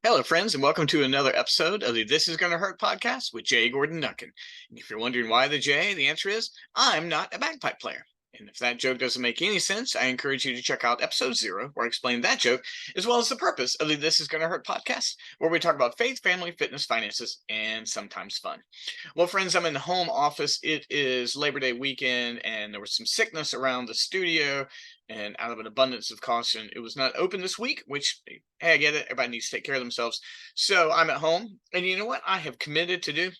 Hello, friends, and welcome to another episode of the This Is Gonna Hurt podcast with Jay Gordon Duncan. And if you're wondering why the J, the answer is I'm not a bagpipe player. And if that joke doesn't make any sense, I encourage you to check out episode 0, where I explain that joke, as well as the purpose of the This Is Gonna Hurt podcast, where we talk about faith, family, fitness, finances, and sometimes fun. Well, friends, I'm in the home office. It is Labor Day weekend, and there was some sickness around the studio. And out of an abundance of caution, it was not open this week, which, hey, I get it. Everybody needs to take care of themselves. So I'm at home. And you know what I have committed to do?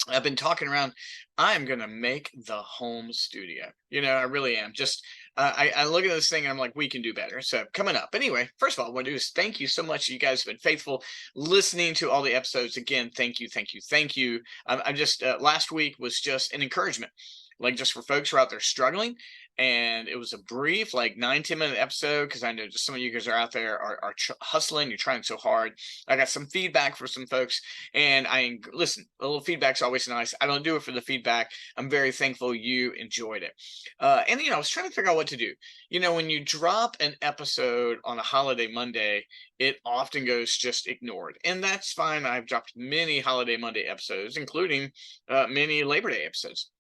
I've been talking around. I'm going to make the home studio. I really am. Just, I look at this thing and I'm like, we can do better. So coming up. Anyway, first of all, I want to do is thank you so much. You guys have been faithful listening to all the episodes. Again, thank you, thank you, thank you. I'm just, last week was just an encouragement, like just for folks who are out there struggling. And it was a brief, like 9-10 minute episode, because I know just some of you guys are out there are hustling. You're trying so hard. I got some feedback for some folks, and listen. A little feedback's always nice. I don't do it for the feedback. I'm very thankful you enjoyed it. And I was trying to figure out what to do. When you drop an episode on a holiday Monday, it often goes just ignored, and that's fine. I've dropped many holiday Monday episodes, including many Labor Day episodes.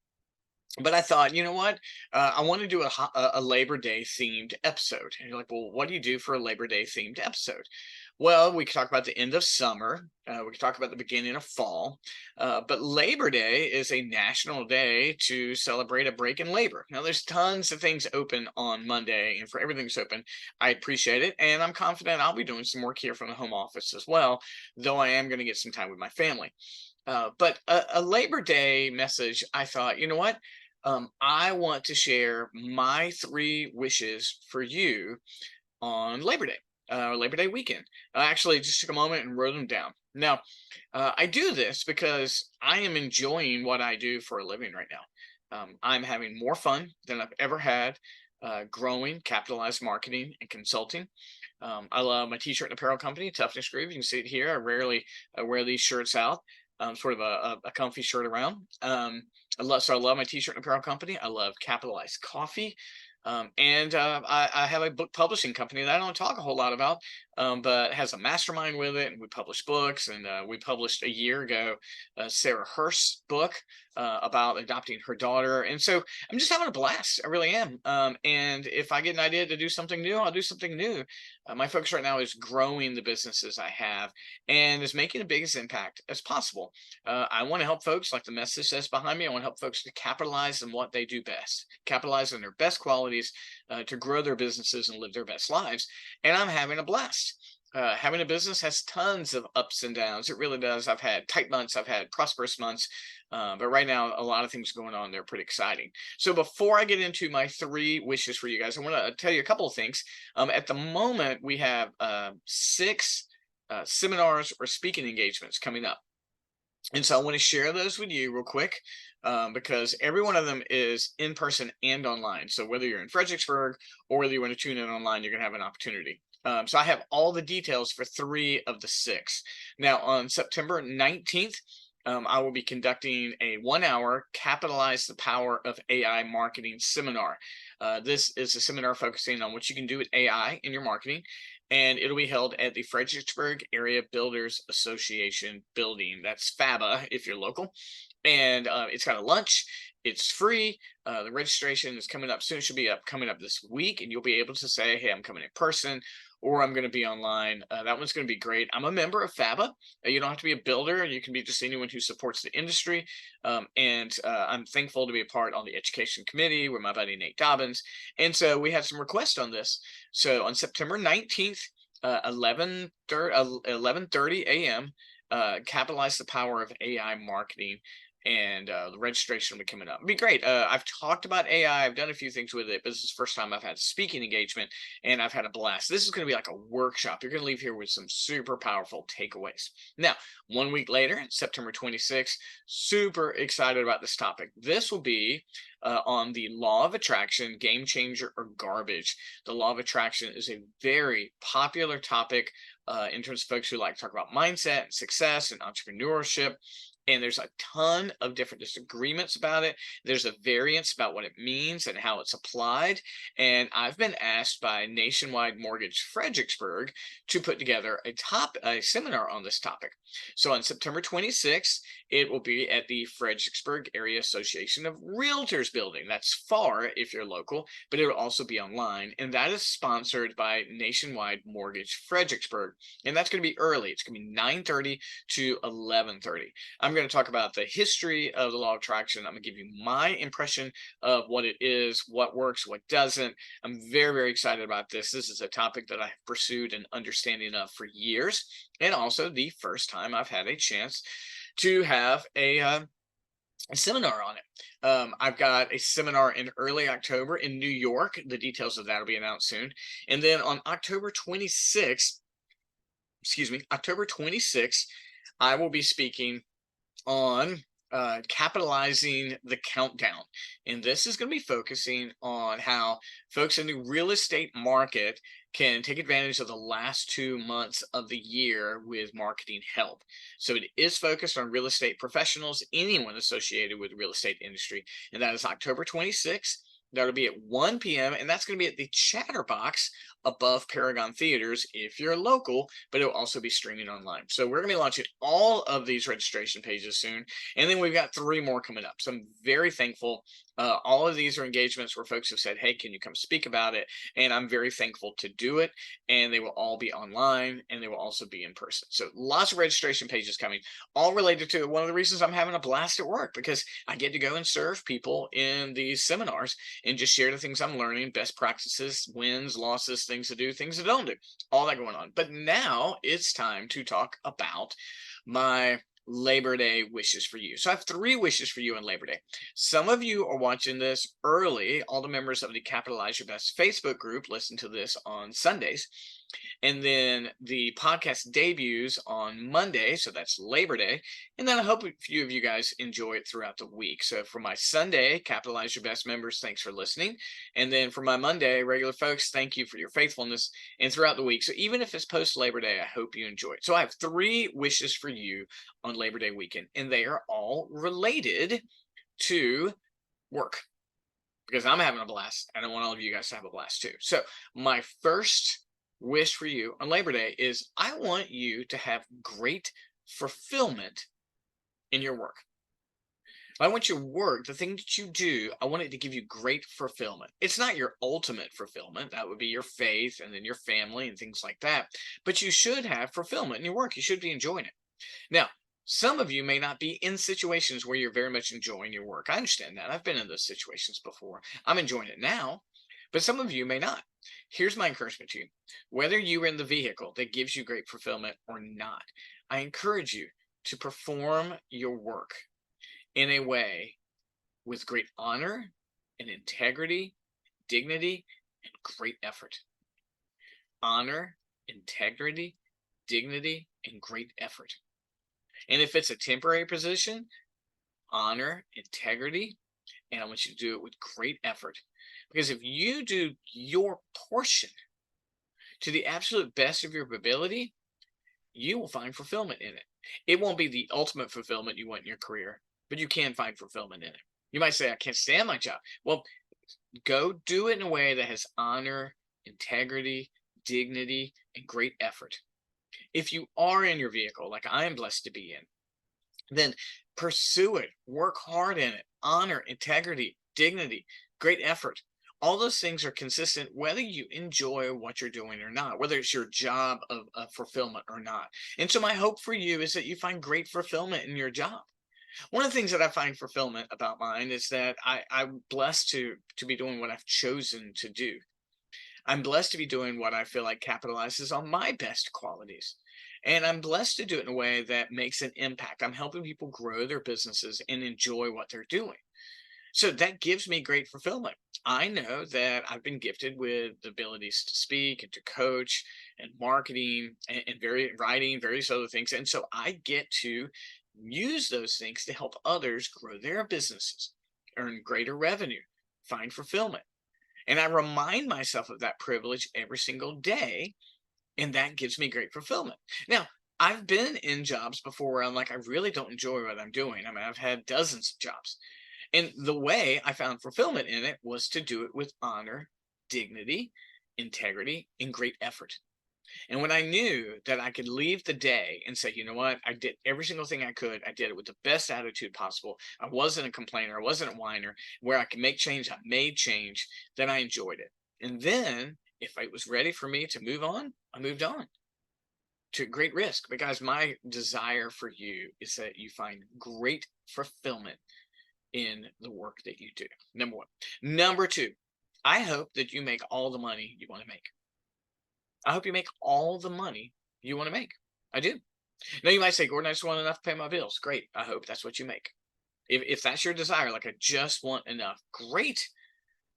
But I thought, you know what? I want to do a Labor Day themed episode. And you're like, well, what do you do for a Labor Day themed episode? Well, we could talk about the end of summer. We could talk about the beginning of fall. But Labor Day is a national day to celebrate a break in labor. Now, there's tons of things open on Monday, and for everything that's open, I appreciate it. And I'm confident I'll be doing some work here from the home office as well, though I am going to get some time with my family. But a Labor Day message, I thought, you know what? I want to share my 3 wishes for you on Labor Day, Labor Day weekend. I actually just took a moment and wrote them down. Now, I do this because I am enjoying what I do for a living right now. I'm having more fun than I've ever had growing capitalized marketing and consulting. I love my t-shirt and apparel company, Toughness Groove. You can see it here. I rarely wear these shirts out. Sort of a comfy shirt around. I love my t-shirt and apparel company. I love Capitalized Coffee. And I have a book publishing company that I don't talk a whole lot about, but has a mastermind with it. And we publish books. And we published a year ago Sarah Hurst's book about adopting her daughter. And so I'm just having a blast. I really am. And if I get an idea to do something new, I'll do something new. My focus right now is growing the businesses I have and is making the biggest impact as possible. I want to help folks, like the message says behind me. I want to help folks to capitalize on what they do best, capitalize on their best qualities to grow their businesses and live their best lives. And I'm having a blast. Having a business has tons of ups and downs. It really does. I've had tight months, I've had prosperous months, but right now, a lot of things going on. They're pretty exciting. So before I get into my 3 wishes for you guys, I want to tell you a couple of things. At the moment, we have 6 seminars or speaking engagements coming up. And so I want to share those with you real quick because every one of them is in person and online. So whether you're in Fredericksburg or whether you want to tune in online, you're going to have an opportunity. So I have all the details for 3 of the 6. Now, on September 19th, I will be conducting a 1-hour Capitalize the Power of AI Marketing seminar. This is a seminar focusing on what you can do with AI in your marketing, and it'll be held at the Fredericksburg Area Builders Association building. That's FABA if you're local. And it's got a lunch. It's free. The registration is coming up soon. It should be coming up this week, and you'll be able to say, hey, I'm coming in person or I'm going to be online. That one's going to be great. I'm a member of FABA. You don't have to be a builder. You can be just anyone who supports the industry. And I'm thankful to be a part on the education committee with my buddy Nate Dobbins. And so we had some requests on this. So on September 19th, 11:30 a.m., Capitalize the Power of AI Marketing, and the registration will be coming up. It'd be great. I've talked about AI. I've done a few things with it, but this is the first time I've had a speaking engagement, and I've had a blast. This is going to be like a workshop. You're going to leave here with some super powerful takeaways. Now, 1 week later, September 26th, super excited about this topic. This will be on the law of attraction, game changer or garbage. The law of attraction is a very popular topic in terms of folks who like to talk about mindset and success and entrepreneurship. And there's a ton of different disagreements about it. There's a variance about what it means and how it's applied. And I've been asked by Nationwide Mortgage Fredericksburg to put together a seminar on this topic. So on September 26th, it will be at the Fredericksburg Area Association of Realtors building. That's far if you're local, but it'll also be online. And that is sponsored by Nationwide Mortgage Fredericksburg. And that's going to be early. It's going to be 9:30 to 11:30. I'm going to talk about the history of the law of attraction. I'm going to give you my impression of what it is, what works, what doesn't. I'm very, very excited about this. This is a topic that I've pursued an understanding of for years, and also the first time I've had a chance to have a seminar on it. I've got a seminar in early October in New York. The details of that will be announced soon. And then on October 26th, October 26th, I will be speaking on capitalizing the countdown. And this is going to be focusing on how folks in the real estate market can take advantage of the last 2 months of the year with marketing help. So it is focused on real estate professionals, anyone associated with the real estate industry. And that is October 26th. That'll be at 1 p.m. And that's going to be at the Chatterbox above Paragon Theaters if you're local, but it'll also be streaming online. So we're going to be launching all of these registration pages soon. And then we've got 3 more coming up. So I'm very thankful. All of these are engagements where folks have said, hey, can you come speak about it? And I'm very thankful to do it. And they will all be online and they will also be in person. So lots of registration pages coming, all related to one of the reasons I'm having a blast at work, because I get to go and serve people in these seminars and just share the things I'm learning, best practices, wins, losses, things to do, things to don't do, all that going on. But now it's time to talk about my Labor Day wishes for you. So I have 3 wishes for you on Labor Day. Some of you are watching this early. All the members of the Capitalize Your Best Facebook group listen to this on Sundays. And then the podcast debuts on Monday, so that's Labor Day. And then I hope a few of you guys enjoy it throughout the week. So for my Sunday, Capitalize Your Best members, thanks for listening. And then for my Monday, regular folks, thank you for your faithfulness and throughout the week. So even if it's post Labor Day, I hope you enjoy it. So I have 3 wishes for you on Labor Day weekend, and they are all related to work, because I'm having a blast and I want all of you guys to have a blast too. So my first wish for you on Labor Day is I want you to have great fulfillment in your work. I want your work, the thing that you do, I want it to give you great fulfillment. It's not your ultimate fulfillment. That would be your faith and then your family and things like that. But you should have fulfillment in your work. You should be enjoying it. Now, some of you may not be in situations where you're very much enjoying your work. I understand that. I've been in those situations before. I'm enjoying it now, but some of you may not. Here's my encouragement to you. Whether you're in the vehicle that gives you great fulfillment or not, I encourage you to perform your work in a way with great honor and integrity, dignity, and great effort. Honor, integrity, dignity, and great effort. And if it's a temporary position, honor, integrity, and I want you to do it with great effort. Because if you do your portion to the absolute best of your ability, you will find fulfillment in it. It won't be the ultimate fulfillment you want in your career, but you can find fulfillment in it. You might say, I can't stand my job. Well, go do it in a way that has honor, integrity, dignity, and great effort. If you are in your vehicle, like I am blessed to be in, then pursue it, work hard in it, honor, integrity, dignity, great effort. All those things are consistent whether you enjoy what you're doing or not, whether it's your job of fulfillment or not. And so my hope for you is that you find great fulfillment in your job. One of the things that I find fulfillment about mine is that I'm blessed to be doing what I've chosen to do. I'm blessed to be doing what I feel like capitalizes on my best qualities. And I'm blessed to do it in a way that makes an impact. I'm helping people grow their businesses and enjoy what they're doing. So that gives me great fulfillment. I know that I've been gifted with the abilities to speak and to coach and marketing and writing, various other things. And so I get to use those things to help others grow their businesses, earn greater revenue, find fulfillment. And I remind myself of that privilege every single day, and that gives me great fulfillment. Now, I've been in jobs before where I'm like, I really don't enjoy what I'm doing. I mean, I've had dozens of jobs. And the way I found fulfillment in it was to do it with honor, dignity, integrity, and great effort. And when I knew that I could leave the day and say, you know what, I did every single thing I could, I did it with the best attitude possible. I wasn't a complainer, I wasn't a whiner, where I could make change, I made change, then I enjoyed it. And then if it was ready for me to move on, I moved on to great risk because my desire for you is that you find great fulfillment in the work that you do. Number one. Number two, I hope that you make all the money you want to make. I hope you make all the money you want to make. I do. Now you might say, Gordon, I just want enough to pay my bills. Great. I hope that's what you make. If that's your desire, like I just want enough, great,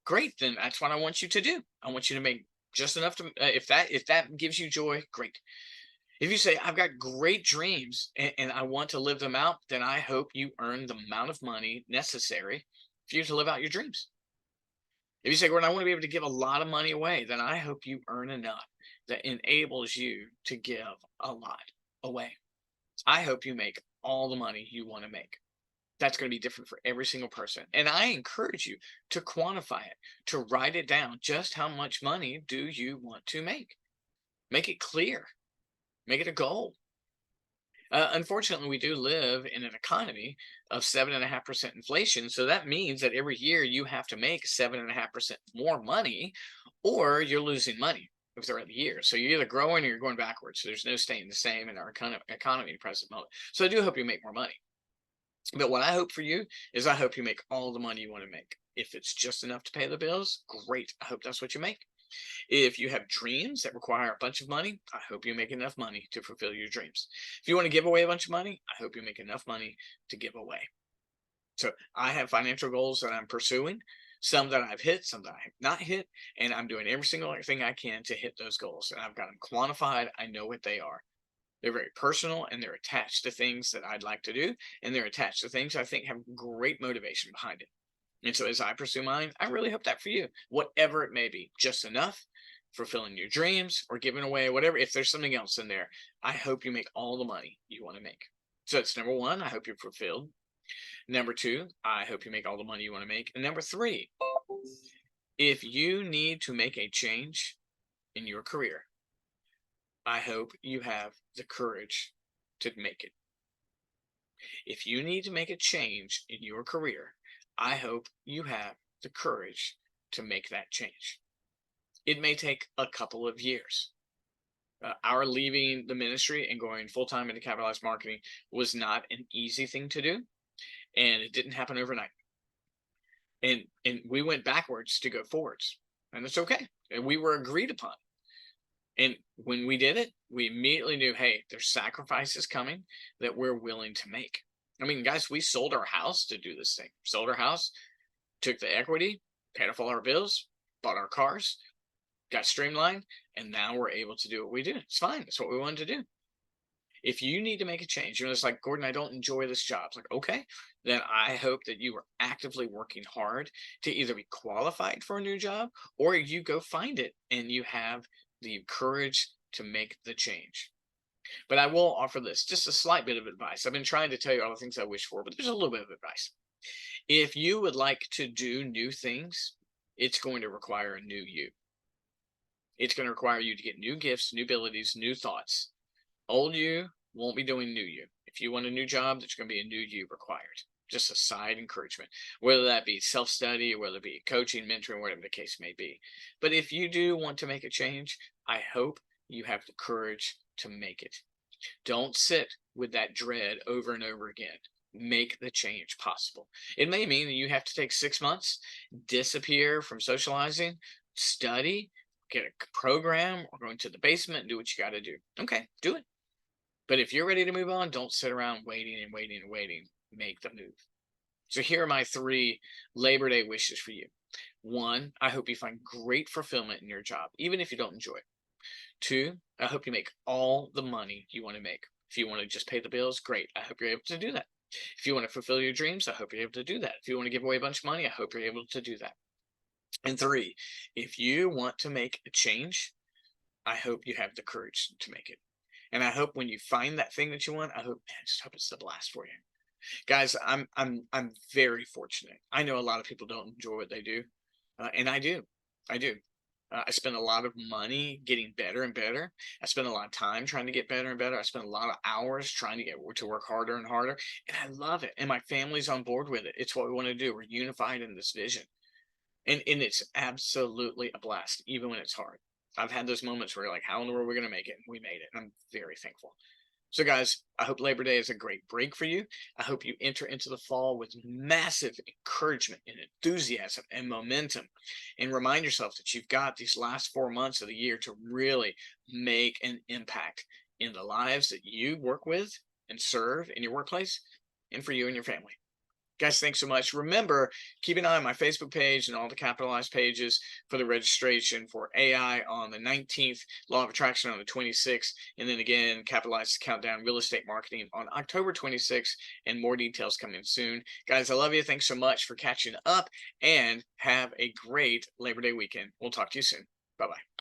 great. Then that's what I want you to do. I want you to make just enough to. If that gives you joy, great. If you say I've got great dreams and I want to live them out, then I hope you earn the amount of money necessary for you to live out your dreams. If you say, Gordon, I want to be able to give a lot of money away, then I hope you earn enough that enables you to give a lot away. I hope you make all the money you want to make. That's going to be different for every single person. And I encourage you to quantify it, to write it down. Just how much money do you want to make? Make it clear, make it a goal. Unfortunately, we do live in an economy of 7.5% inflation. So that means that every year you have to make 7.5% more money, or you're losing money throughout the year. So you're either growing or you're going backwards. So there's no staying the same in our economy at the present moment. So I do hope you make more money. But what I hope for you is I hope you make all the money you want to make. If it's just enough to pay the bills, great. I hope that's what you make. If you have dreams that require a bunch of money, I hope you make enough money to fulfill your dreams. If you want to give away a bunch of money, I hope you make enough money to give away. So I have financial goals that I'm pursuing, some that I've hit, some that I have not hit, and I'm doing every single thing I can to hit those goals. And I've got them quantified. I know what they are. They're very personal and they're attached to things that I'd like to do, and they're attached to things I think have great motivation behind it. And so as I pursue mine, I really hope that for you, whatever it may be, just enough, fulfilling your dreams or giving away, whatever. If there's something else in there, I hope you make all the money you want to make. So that's number one. I hope you're fulfilled. Number two, I hope you make all the money you want to make. And number three, if you need to make a change in your career, I hope you have the courage to make it. If you need to make a change in your career, I hope you have the courage to make that change. It may take a couple of years. Our leaving the ministry and going full time into capitalized marketing was not an easy thing to do, and it didn't happen overnight. And we went backwards to go forwards, and it's okay. And we were agreed upon. And when we did it, we immediately knew, hey, there's sacrifices coming that we're willing to make. I mean, guys, we sold our house to do this thing. Sold our house, took the equity, paid off all our bills, bought our cars, got streamlined, and now we're able to do what we do. It's fine. It's what we wanted to do. If you need to make a change, it's like, Gordon, I don't enjoy this job. It's like, okay, then I hope that you are actively working hard to either be qualified for a new job or you go find it and you have the courage to make the change. But I will offer this, just a slight bit of advice. I've been trying to tell you all the things I wish for, but there's a little bit of advice. If you would like to do new things, it's going to require a new you. It's going to require you to get new gifts, new abilities, new thoughts. Old you won't be doing new you. If you want a new job, there's going to be a new you required. Just a side encouragement, whether that be self study or whether it be coaching, mentoring, whatever the case may be. But if you do want to make a change, I hope you have the courage to make it. Don't sit with that dread over and over again. Make the change possible. It may mean that you have to take 6 months, disappear from socializing, study, get a program, or go into the basement and do what you got to do. Okay, do it. But if you're ready to move on, don't sit around waiting and waiting and waiting. Make the move. So here are my 3 Labor Day wishes for you. 1, I hope you find great fulfillment in your job, even if you don't enjoy it. 2, I hope you make all the money you want to make. If you want to just pay the bills, great. I hope you're able to do that. If you want to fulfill your dreams, I hope you're able to do that. If you want to give away a bunch of money, I hope you're able to do that. And 3, if you want to make a change, I hope you have the courage to make it. And I hope when you find that thing that you want, I just hope it's the blast for you. Guys, I'm very fortunate. I know a lot of people don't enjoy what they do, and I do. I do. I spend a lot of money getting better and better. I spend a lot of time trying to get better and better. I spend a lot of hours trying to get to work harder and harder, and I love it. And my family's on board with it. It's what we want to do. We're unified in this vision, and it's absolutely a blast, even when it's hard. I've had those moments where you're like, how in the world are we going to make it? And we made it. And I'm very thankful. So, guys, I hope Labor Day is a great break for you. I hope you enter into the fall with massive encouragement and enthusiasm and momentum. And remind yourself that you've got these last 4 months of the year to really make an impact in the lives that you work with and serve in your workplace and for you and your family. Guys, thanks so much. Remember, keep an eye on my Facebook page and all the capitalized pages for the registration for AI on the 19th, Law of Attraction on the 26th, and then again, capitalized countdown real estate marketing on October 26th, and more details coming soon. Guys, I love you. Thanks so much for catching up, and have a great Labor Day weekend. We'll talk to you soon. Bye bye.